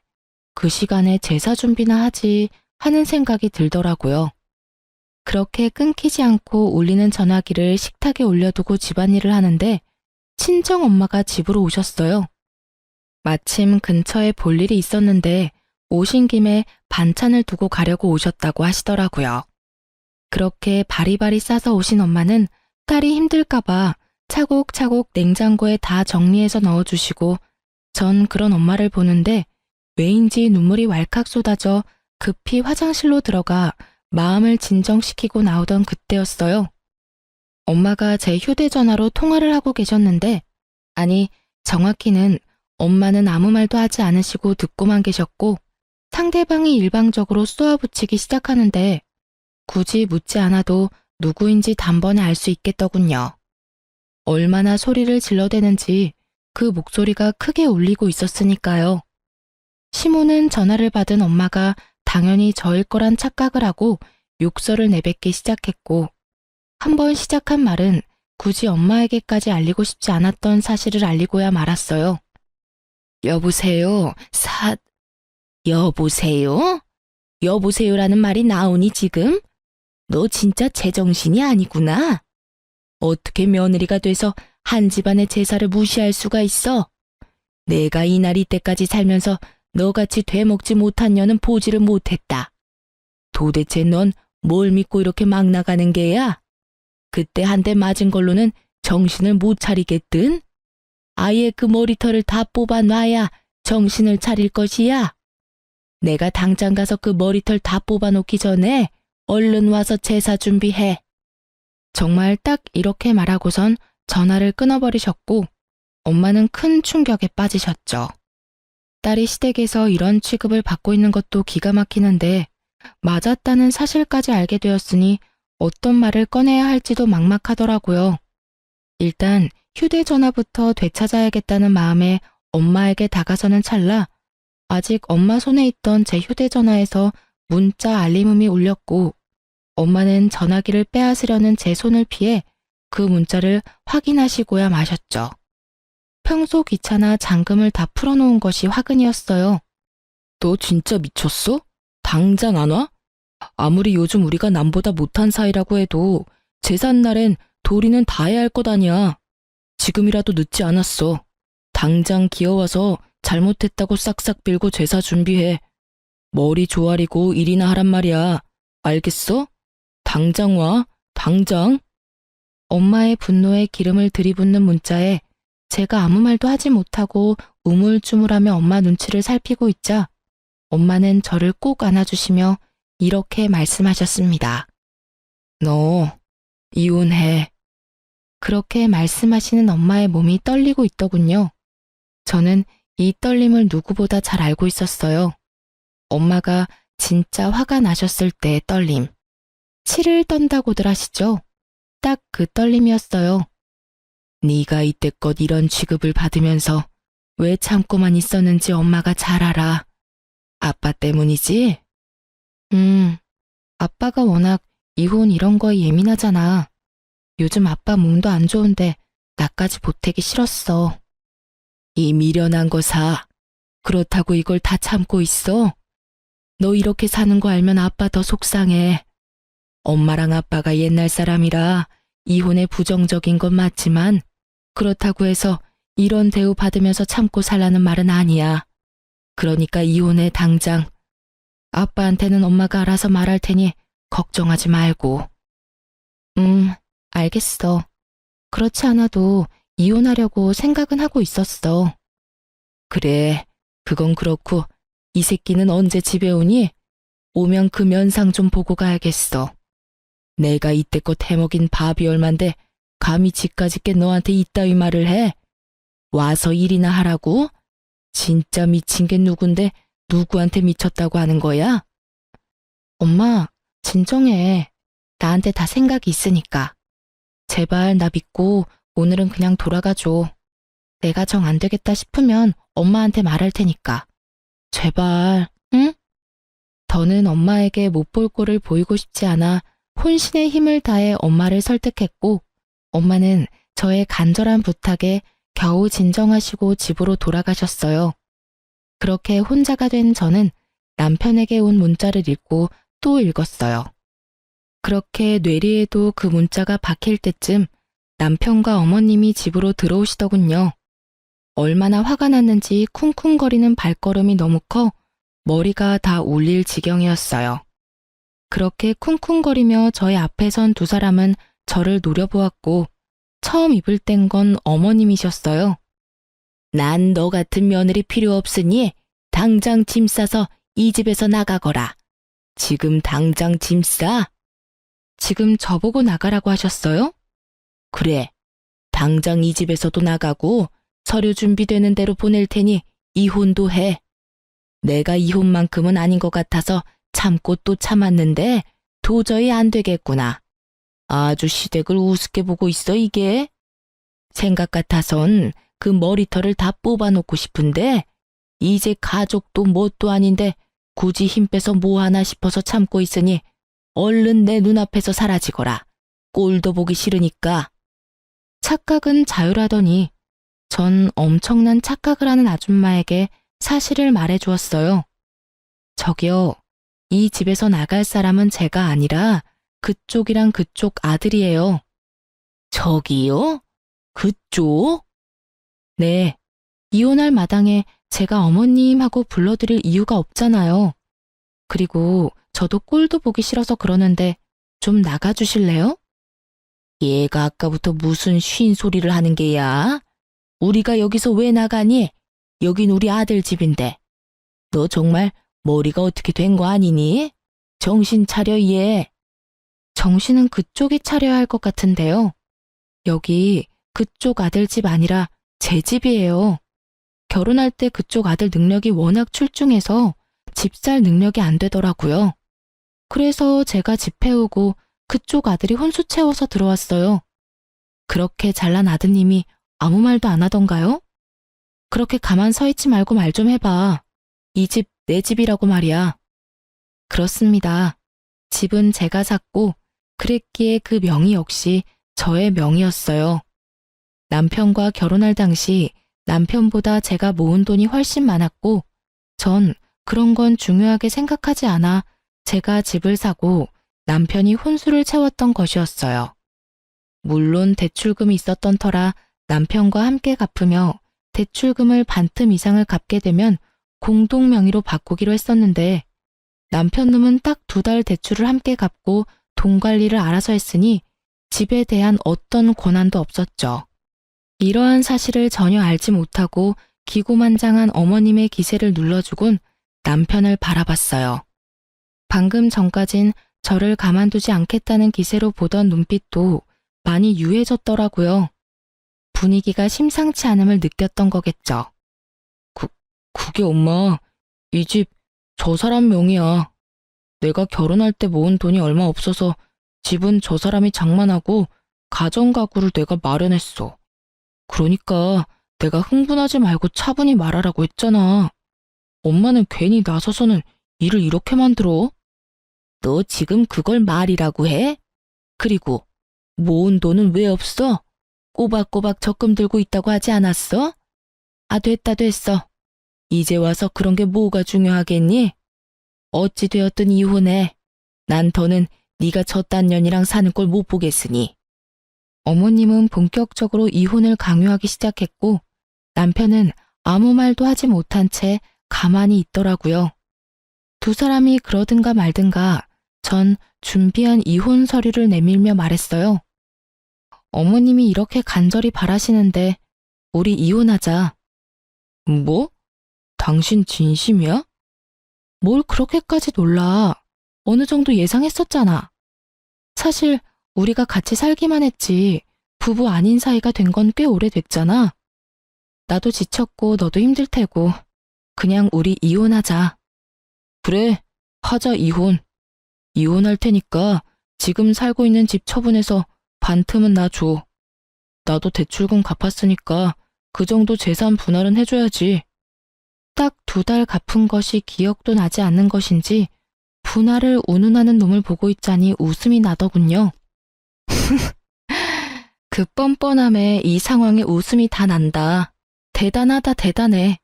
그 시간에 제사 준비나 하지 하는 생각이 들더라고요. 그렇게 끊기지 않고 울리는 전화기를 식탁에 올려두고 집안일을 하는데 친정 엄마가 집으로 오셨어요. 마침 근처에 볼 일이 있었는데 오신 김에 반찬을 두고 가려고 오셨다고 하시더라고요. 그렇게 바리바리 싸서 오신 엄마는 딸이 힘들까봐 차곡차곡 냉장고에 다 정리해서 넣어주시고 전 그런 엄마를 보는데 왜인지 눈물이 왈칵 쏟아져 급히 화장실로 들어가 마음을 진정시키고 나오던 그때였어요. 엄마가 제 휴대전화로 통화를 하고 계셨는데, 아니, 정확히는 엄마는 아무 말도 하지 않으시고 듣고만 계셨고 상대방이 일방적으로 쏘아붙이기 시작하는데 굳이 묻지 않아도 누구인지 단번에 알 수 있겠더군요. 얼마나 소리를 질러대는지 그 목소리가 크게 울리고 있었으니까요. 시모는 전화를 받은 엄마가 당연히 저일 거란 착각을 하고 욕설을 내뱉기 시작했고 한 번 시작한 말은 굳이 엄마에게까지 알리고 싶지 않았던 사실을 알리고야 말았어요. 여보세요? 여보세요? 여보세요라는 말이 나오니 지금? 너 진짜 제정신이 아니구나. 어떻게 며느리가 돼서 한 집안의 제사를 무시할 수가 있어? 내가 이 날 이때까지 살면서 너같이 되먹지 못한 년은 보지를 못했다. 도대체 넌 뭘 믿고 이렇게 막 나가는 게야? 그때 한 대 맞은 걸로는 정신을 못 차리겠든? 아예 그 머리털을 다 뽑아놔야 정신을 차릴 것이야. 내가 당장 가서 그 머리털 다 뽑아놓기 전에 얼른 와서 제사 준비해. 정말 딱 이렇게 말하고선 전화를 끊어버리셨고 엄마는 큰 충격에 빠지셨죠. 딸이 시댁에서 이런 취급을 받고 있는 것도 기가 막히는데 맞았다는 사실까지 알게 되었으니 어떤 말을 꺼내야 할지도 막막하더라고요. 일단 휴대전화부터 되찾아야겠다는 마음에 엄마에게 다가서는 찰나 아직 엄마 손에 있던 제 휴대전화에서 문자 알림음이 울렸고 엄마는 전화기를 빼앗으려는 제 손을 피해 그 문자를 확인하시고야 마셨죠. 평소 귀찮아 잔금을 다 풀어놓은 것이 화근이었어요. 너 진짜 미쳤어? 당장 안 와? 아무리 요즘 우리가 남보다 못한 사이라고 해도 제삿날엔 도리는 다 해야 할 것 아니야. 지금이라도 늦지 않았어. 당장 기어와서 잘못했다고 싹싹 빌고 제사 준비해. 머리 조아리고 일이나 하란 말이야. 알겠어? 당장 와. 당장. 엄마의 분노에 기름을 들이붓는 문자에 제가 아무 말도 하지 못하고 우물쭈물하며 엄마 눈치를 살피고 있자 엄마는 저를 꼭 안아주시며 이렇게 말씀하셨습니다. 너 이혼해. 그렇게 말씀하시는 엄마의 몸이 떨리고 있더군요. 저는 이 떨림을 누구보다 잘 알고 있었어요. 엄마가 진짜 화가 나셨을 때의 떨림. 치를 떤다고들 하시죠? 딱 그 떨림이었어요. 네가 이때껏 이런 취급을 받으면서 왜 참고만 있었는지 엄마가 잘 알아. 아빠 때문이지? 아빠가 워낙 이혼 이런 거에 예민하잖아. 요즘 아빠 몸도 안 좋은데 나까지 보태기 싫었어. 이 미련한 거 사. 그렇다고 이걸 다 참고 있어? 너 이렇게 사는 거 알면 아빠 더 속상해. 엄마랑 아빠가 옛날 사람이라 이혼에 부정적인 건 맞지만 그렇다고 해서 이런 대우 받으면서 참고 살라는 말은 아니야. 그러니까 이혼해 당장. 아빠한테는 엄마가 알아서 말할 테니 걱정하지 말고. 알겠어. 그렇지 않아도 이혼하려고 생각은 하고 있었어. 그래, 그건 그렇고 이 새끼는 언제 집에 오니? 오면 그 면상 좀 보고 가야겠어. 내가 이때껏 해먹인 밥이 얼만데 감히 지까짓 게 너한테 이따위 말을 해? 와서 일이나 하라고? 진짜 미친 게 누군데 누구한테 미쳤다고 하는 거야? 엄마, 진정해. 나한테 다 생각이 있으니까. 제발 나 믿고 오늘은 그냥 돌아가줘. 내가 정 안 되겠다 싶으면 엄마한테 말할 테니까. 제발, 응? 더는 엄마에게 못 볼 꼴을 보이고 싶지 않아 혼신의 힘을 다해 엄마를 설득했고 엄마는 저의 간절한 부탁에 겨우 진정하시고 집으로 돌아가셨어요. 그렇게 혼자가 된 저는 남편에게 온 문자를 읽고 또 읽었어요. 그렇게 뇌리에도 그 문자가 박힐 때쯤 남편과 어머님이 집으로 들어오시더군요. 얼마나 화가 났는지 쿵쿵거리는 발걸음이 너무 커 머리가 다 울릴 지경이었어요. 그렇게 쿵쿵거리며 저의 앞에 선 두 사람은 저를 노려보았고 처음 입을 뗀 건 어머님이셨어요. 난 너 같은 며느리 필요 없으니 당장 짐 싸서 이 집에서 나가거라. 지금 당장 짐 싸. 지금 저보고 나가라고 하셨어요? 그래. 당장 이 집에서도 나가고 서류 준비되는 대로 보낼 테니 이혼도 해. 내가 이혼만큼은 아닌 것 같아서 참고 또 참았는데 도저히 안 되겠구나. 아주 시댁을 우습게 보고 있어 이게. 생각 같아선 그 머리털을 다 뽑아놓고 싶은데 이제 가족도 뭣도 아닌데 굳이 힘 빼서 뭐 하나 싶어서 참고 있으니 얼른 내 눈앞에서 사라지거라. 꼴도 보기 싫으니까. 착각은 자유라더니 전 엄청난 착각을 하는 아줌마에게 사실을 말해주었어요. 저기요, 이 집에서 나갈 사람은 제가 아니라 그쪽이랑 그쪽 아들이에요. 저기요? 그쪽? 네, 이혼할 마당에 제가 어머님하고 불러드릴 이유가 없잖아요. 그리고 저도 꼴도 보기 싫어서 그러는데 좀 나가주실래요? 얘가 아까부터 무슨 쉰 소리를 하는 게야? 우리가 여기서 왜 나가니? 여긴 우리 아들 집인데. 너 정말 머리가 어떻게 된 거 아니니? 정신 차려 얘. 정신은 그쪽이 차려야 할 것 같은데요. 여기 그쪽 아들 집 아니라 제 집이에요. 결혼할 때 그쪽 아들 능력이 워낙 출중해서 집 살 능력이 안 되더라고요. 그래서 제가 집 해오고 그쪽 아들이 혼수 채워서 들어왔어요. 그렇게 잘난 아드님이 아무 말도 안 하던가요? 그렇게 가만 서 있지 말고 말 좀 해봐. 이 집 내 집이라고 말이야. 그렇습니다. 집은 제가 샀고 그랬기에 그 명의 역시 저의 명의였어요. 남편과 결혼할 당시 남편보다 제가 모은 돈이 훨씬 많았고 전 그런 건 중요하게 생각하지 않아 제가 집을 사고 남편이 혼수를 채웠던 것이었어요. 물론 대출금이 있었던 터라 남편과 함께 갚으며 대출금을 반틈 이상을 갚게 되면 공동 명의로 바꾸기로 했었는데 남편 놈은 딱 2달 대출을 함께 갚고 돈 관리를 알아서 했으니 집에 대한 어떤 권한도 없었죠. 이러한 사실을 전혀 알지 못하고 기고만장한 어머님의 기세를 눌러주곤 남편을 바라봤어요. 방금 전까진 저를 가만두지 않겠다는 기세로 보던 눈빛도 많이 유해졌더라고요. 분위기가 심상치 않음을 느꼈던 거겠죠. 그게 엄마, 이 집 저 사람 명의야. 내가 결혼할 때 모은 돈이 얼마 없어서 집은 저 사람이 장만하고 가정가구를 내가 마련했어. 그러니까 내가 흥분하지 말고 차분히 말하라고 했잖아. 엄마는 괜히 나서서는 일을 이렇게 만들어? 너 지금 그걸 말이라고 해? 그리고 모은 돈은 왜 없어? 꼬박꼬박 적금 들고 있다고 하지 않았어? 아, 됐어. 이제 와서 그런 게 뭐가 중요하겠니? 어찌 되었든 이혼해. 난 더는 네가 저딴 년이랑 사는 걸 못 보겠으니. 어머님은 본격적으로 이혼을 강요하기 시작했고 남편은 아무 말도 하지 못한 채 가만히 있더라고요. 두 사람이 그러든가 말든가 전 준비한 이혼 서류를 내밀며 말했어요. 어머님이 이렇게 간절히 바라시는데 우리 이혼하자. 뭐? 당신 진심이야? 뭘 그렇게까지 놀라. 어느 정도 예상했었잖아. 사실 우리가 같이 살기만 했지 부부 아닌 사이가 된 건 꽤 오래됐잖아. 나도 지쳤고 너도 힘들 테고 그냥 우리 이혼하자. 그래, 하자 이혼. 이혼할 테니까 지금 살고 있는 집 처분해서 반틈은 나 줘. 나도 대출금 갚았으니까 그 정도 재산 분할은 해줘야지. 딱 2달 갚은 것이 기억도 나지 않는 것인지 분할을 운운하는 놈을 보고 있자니 웃음이 나더군요. 그 뻔뻔함에 이 상황에 웃음이 다 난다. 대단하다 대단해.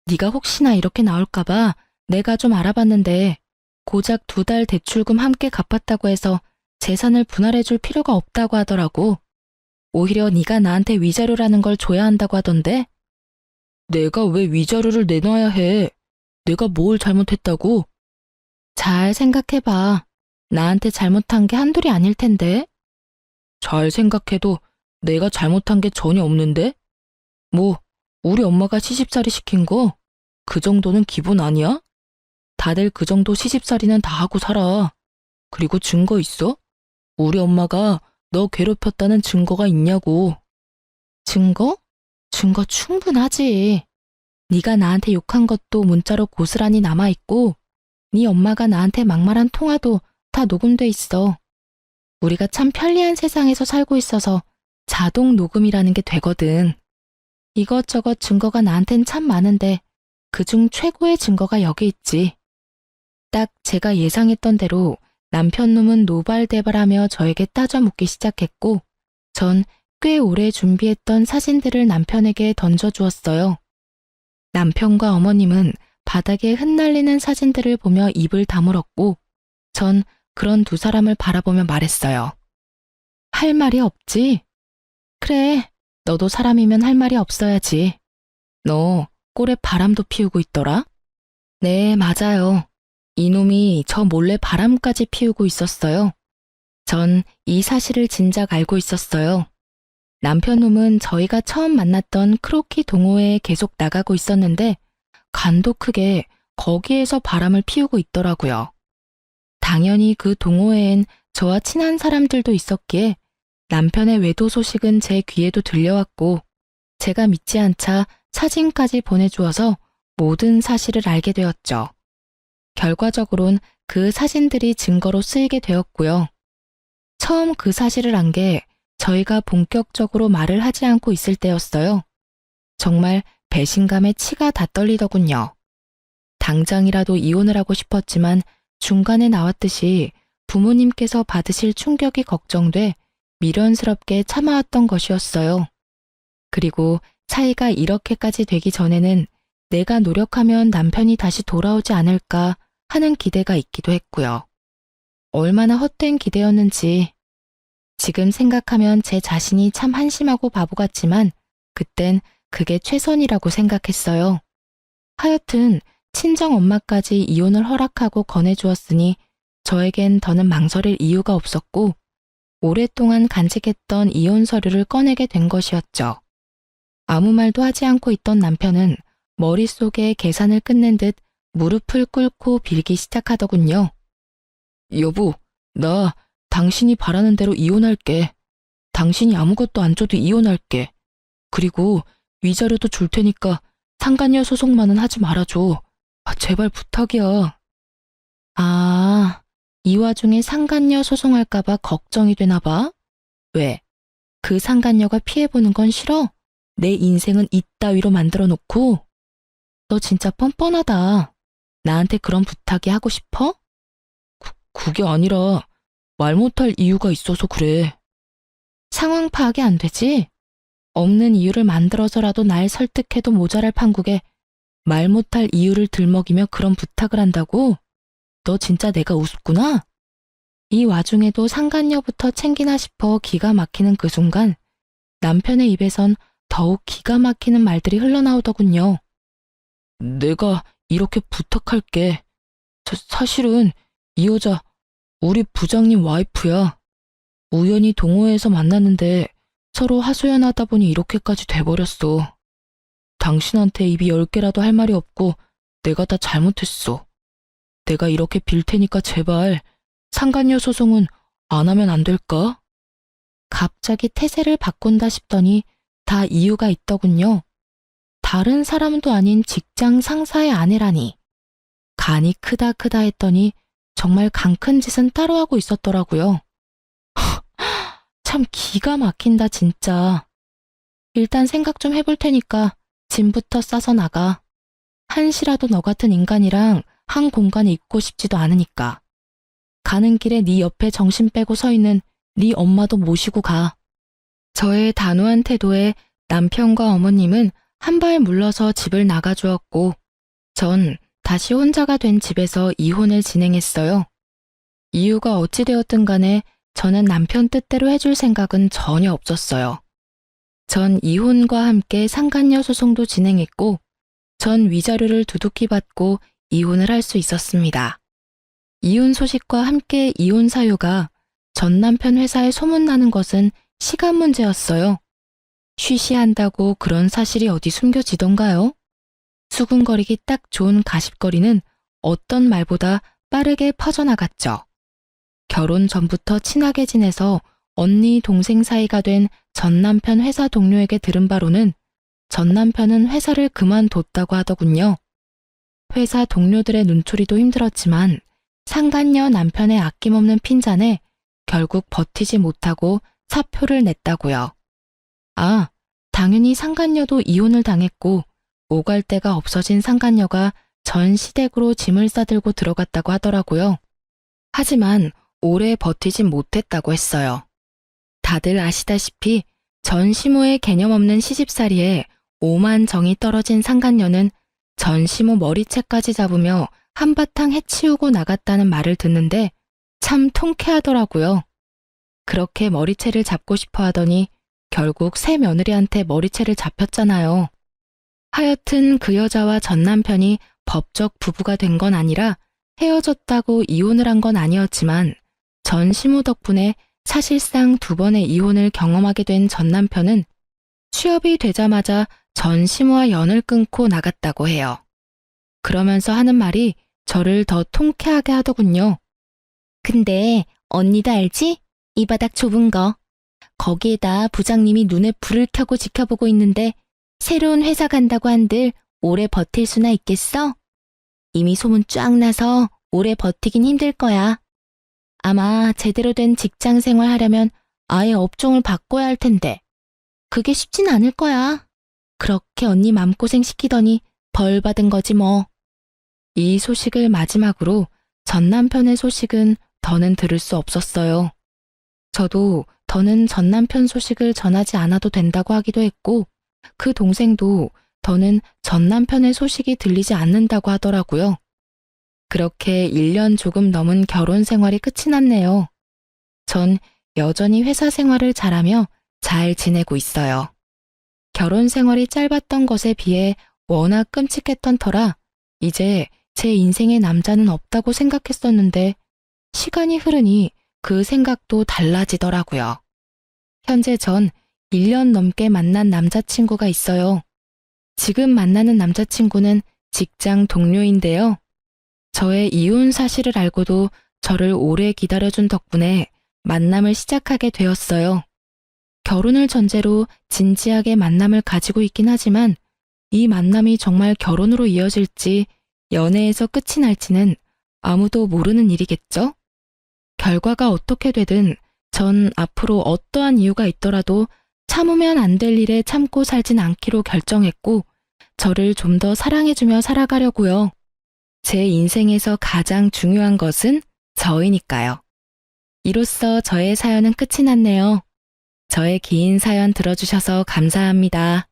네가 혹시나 이렇게 나올까봐 내가 좀 알아봤는데 고작 2달 대출금 함께 갚았다고 해서 재산을 분할해줄 필요가 없다고 하더라고. 오히려 네가 나한테 위자료라는 걸 줘야 한다고 하던데. 내가 왜 위자료를 내놔야 해? 내가 뭘 잘못했다고? 잘 생각해봐. 나한테 잘못한 게 한둘이 아닐 텐데. 잘 생각해도 내가 잘못한 게 전혀 없는데? 뭐, 우리 엄마가 시집살이 시킨 거? 그 정도는 기본 아니야? 다들 그 정도 시집살이는 다 하고 살아. 그리고 증거 있어? 우리 엄마가 너 괴롭혔다는 증거가 있냐고. 증거? 증거 충분하지. 네가 나한테 욕한 것도 문자로 고스란히 남아있고 네 엄마가 나한테 막말한 통화도 다 녹음돼 있어. 우리가 참 편리한 세상에서 살고 있어서 자동 녹음이라는 게 되거든. 이것저것 증거가 나한텐 참 많은데 그중 최고의 증거가 여기 있지. 딱 제가 예상했던 대로 남편 놈은 노발대발하며 저에게 따져 묻기 시작했고 전 꽤 오래 준비했던 사진들을 남편에게 던져주었어요. 남편과 어머님은 바닥에 흩날리는 사진들을 보며 입을 다물었고 전 그런 두 사람을 바라보며 말했어요. 할 말이 없지? 그래, 너도 사람이면 할 말이 없어야지. 너 꼴에 바람도 피우고 있더라? 네, 맞아요. 이놈이 저 몰래 바람까지 피우고 있었어요. 전 이 사실을 진작 알고 있었어요. 남편 놈은 저희가 처음 만났던 크로키 동호회에 계속 나가고 있었는데 간도 크게 거기에서 바람을 피우고 있더라고요. 당연히 그 동호회엔 저와 친한 사람들도 있었기에 남편의 외도 소식은 제 귀에도 들려왔고 제가 믿지 않자 사진까지 보내주어서 모든 사실을 알게 되었죠. 결과적으론 그 사진들이 증거로 쓰이게 되었고요. 처음 그 사실을 안 게 저희가 본격적으로 말을 하지 않고 있을 때였어요. 정말 배신감에 치가 다 떨리더군요. 당장이라도 이혼을 하고 싶었지만 중간에 나왔듯이 부모님께서 받으실 충격이 걱정돼 미련스럽게 참아왔던 것이었어요. 그리고 차이가 이렇게까지 되기 전에는 내가 노력하면 남편이 다시 돌아오지 않을까 하는 기대가 있기도 했고요. 얼마나 헛된 기대였는지 지금 생각하면 제 자신이 참 한심하고 바보 같지만 그땐 그게 최선이라고 생각했어요. 하여튼 친정 엄마까지 이혼을 허락하고 권해주었으니 저에겐 더는 망설일 이유가 없었고 오랫동안 간직했던 이혼 서류를 꺼내게 된 것이었죠. 아무 말도 하지 않고 있던 남편은 머릿속에 계산을 끝낸 듯 무릎을 꿇고 빌기 시작하더군요. 여보, 나 당신이 바라는 대로 이혼할게. 당신이 아무것도 안 줘도 이혼할게. 그리고 위자료도 줄 테니까 상간녀 소송만은 하지 말아줘. 제발 부탁이야. 아, 이 와중에 상간녀 소송할까봐 걱정이 되나 봐? 왜? 그 상간녀가 피해보는 건 싫어? 내 인생은 이따위로 만들어 놓고? 너 진짜 뻔뻔하다. 나한테 그런 부탁이 하고 싶어? 그게 아니라 말 못할 이유가 있어서 그래. 상황 파악이 안 되지? 없는 이유를 만들어서라도 날 설득해도 모자랄 판국에 말 못할 이유를 들먹이며 그런 부탁을 한다고? 너 진짜 내가 우습구나? 이 와중에도 상간녀부터 챙기나 싶어 기가 막히는 그 순간 남편의 입에선 더욱 기가 막히는 말들이 흘러나오더군요. 내가 이렇게 부탁할게. 사실은 이 여자 우리 부장님 와이프야. 우연히 동호회에서 만났는데 서로 하소연하다 보니 이렇게까지 돼버렸어. 당신한테 입이 10개라도 할 말이 없고 내가 다 잘못했어. 내가 이렇게 빌 테니까 제발 상간녀 소송은 안 하면 안 될까? 갑자기 태세를 바꾼다 싶더니 다 이유가 있더군요. 다른 사람도 아닌 직장 상사의 아내라니. 간이 크다 했더니 정말 강 큰 짓은 따로 하고 있었더라고요. 참 기가 막힌다 진짜. 일단 생각 좀 해볼 테니까 짐부터 싸서 나가. 한시라도 너 같은 인간이랑 한 공간에 있고 싶지도 않으니까. 가는 길에 네 옆에 정신 빼고 서 있는 네 엄마도 모시고 가. 저의 단호한 태도에 남편과 어머님은 한 발 물러서 집을 나가주었고 전 다시 혼자가 된 집에서 이혼을 진행했어요. 이유가 어찌되었든 간에 저는 남편 뜻대로 해줄 생각은 전혀 없었어요. 전 이혼과 함께 상간녀 소송도 진행했고, 전 위자료를 두둑히 받고 이혼을 할 수 있었습니다. 이혼 소식과 함께 이혼 사유가 전 남편 회사에 소문나는 것은 시간 문제였어요. 쉬쉬한다고 그런 사실이 어디 숨겨지던가요? 수군거리기 딱 좋은 가십거리는 어떤 말보다 빠르게 퍼져나갔죠. 결혼 전부터 친하게 지내서 언니 동생 사이가 된 전 남편 회사 동료에게 들은 바로는 전 남편은 회사를 그만뒀다고 하더군요. 회사 동료들의 눈초리도 힘들었지만 상간녀 남편의 아낌없는 핀잔에 결국 버티지 못하고 사표를 냈다고요. 아, 당연히 상간녀도 이혼을 당했고 오갈 데가 없어진 상간녀가 전 시댁으로 짐을 싸들고 들어갔다고 하더라고요. 하지만 오래 버티진 못했다고 했어요. 다들 아시다시피 전 시모의 개념 없는 시집살이에 오만 정이 떨어진 상간녀는 전 시모 머리채까지 잡으며 한바탕 해치우고 나갔다는 말을 듣는데 참 통쾌하더라고요. 그렇게 머리채를 잡고 싶어 하더니 결국 새 며느리한테 머리채를 잡혔잖아요. 하여튼 그 여자와 전 남편이 법적 부부가 된 건 아니라 헤어졌다고 이혼을 한 건 아니었지만 전 시모 덕분에 사실상 2번의 이혼을 경험하게 된 전 남편은 취업이 되자마자 전 시모와 연을 끊고 나갔다고 해요. 그러면서 하는 말이 저를 더 통쾌하게 하더군요. 근데 언니도 알지? 이 바닥 좁은 거. 거기에다 부장님이 눈에 불을 켜고 지켜보고 있는데 새로운 회사 간다고 한들 오래 버틸 수나 있겠어? 이미 소문 쫙 나서 오래 버티긴 힘들 거야. 아마 제대로 된 직장 생활 하려면 아예 업종을 바꿔야 할 텐데 그게 쉽진 않을 거야. 그렇게 언니 맘고생 시키더니 벌 받은 거지 뭐. 이 소식을 마지막으로 전 남편의 소식은 더는 들을 수 없었어요. 저도 더는 전 남편 소식을 전하지 않아도 된다고 하기도 했고 그 동생도 더는 전 남편의 소식이 들리지 않는다고 하더라고요. 그렇게 1년 조금 넘은 결혼 생활이 끝이 났네요. 전 여전히 회사 생활을 잘하며 잘 지내고 있어요. 결혼 생활이 짧았던 것에 비해 워낙 끔찍했던 터라 이제 제 인생에 남자는 없다고 생각했었는데 시간이 흐르니 그 생각도 달라지더라고요. 현재 전 1년 넘게 만난 남자친구가 있어요. 지금 만나는 남자친구는 직장 동료인데요. 저의 이혼 사실을 알고도 저를 오래 기다려준 덕분에 만남을 시작하게 되었어요. 결혼을 전제로 진지하게 만남을 가지고 있긴 하지만 이 만남이 정말 결혼으로 이어질지 연애에서 끝이 날지는 아무도 모르는 일이겠죠? 결과가 어떻게 되든 전 앞으로 어떠한 이유가 있더라도 참으면 안 될 일에 참고 살진 않기로 결정했고 저를 좀 더 사랑해주며 살아가려고요. 제 인생에서 가장 중요한 것은 저이니까요. 이로써 저의 사연은 끝이 났네요. 저의 긴 사연 들어주셔서 감사합니다.